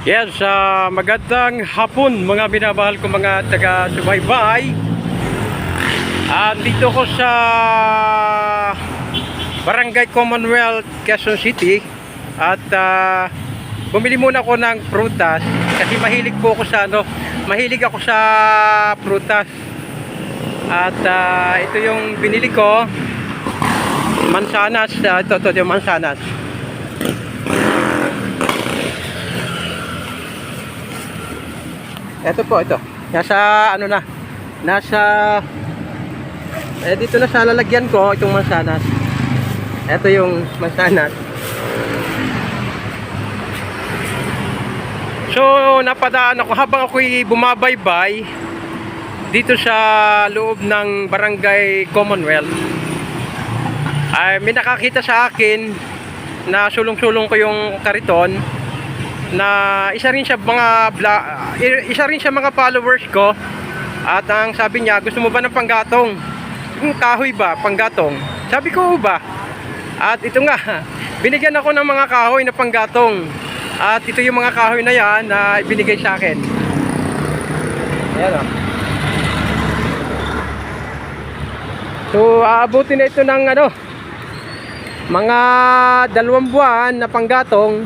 Yes, magandang hapon mga minamahal ko mga taga-subaybay. Dito ko sa Barangay Commonwealth, Quezon City. At bumili muna ako ng prutas kasi mahilig ako sa prutas. At ito yung binili ko, mansanas. Ito yung mansanas. Ito po, ito. Dito na sa lalagyan ko itong mansanas. Ito yung mansanas. So, napadaan ako habang ako'y bumabaybay dito sa loob ng Barangay Commonwealth. May nakakita sa akin na sulong-sulong ko yung kariton na isa rin siya mga followers ko, at ang sabi niya, gusto mo ba ng panggatong? Yung kahoy ba, panggatong? Sabi ko ba? At ito nga, binigyan ako ng mga kahoy na panggatong. At ito yung mga kahoy na yan na ibinigay sa akin. Ayan o. So, aabutin na ito ng mga 2 buwan na panggatong.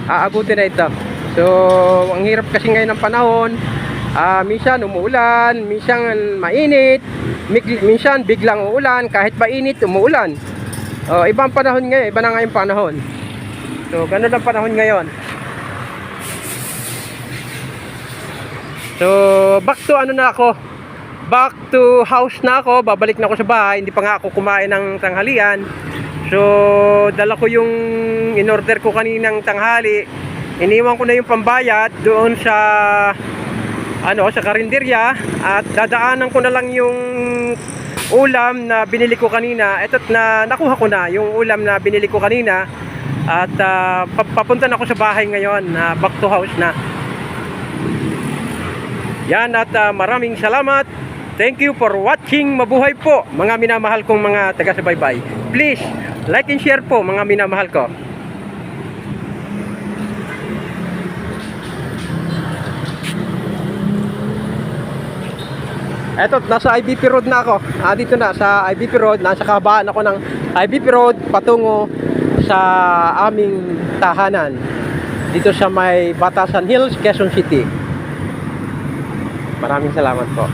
Aabutin na ito. So, ang hirap kasi ngayon ng panahon. Minsan umuulan, minsan mainit, minsan biglang uulan, kahit mainit umuulan. Ibang panahon ngayon, iba na ngayong panahon. So, ganun ang panahon ngayon. So, back to house na ako. Babalik na ako sa bahay. Hindi pa nga ako kumain ng tanghalian. So, dala ko yung in-order ko kaninang tanghali. Iniwan ko na yung pambayad doon sa sa karinderya, at dadaanan ko na lang yung ulam na binili ko kanina. Ito't na nakuha ko na yung ulam na binili ko kanina, at papunta na ako sa bahay ngayon, back to house na. Yan, at maraming salamat. Thank you for watching. Mabuhay po mga minamahal kong mga taga-subaybay. Please like and share po mga minamahal ko. Eto, nasa IBP Road na ako. Dito na sa IBP Road. Nasa kahabaan ako ng IBP Road patungo sa aming tahanan. Dito sa may Batasan Hills, Quezon City. Maraming salamat po.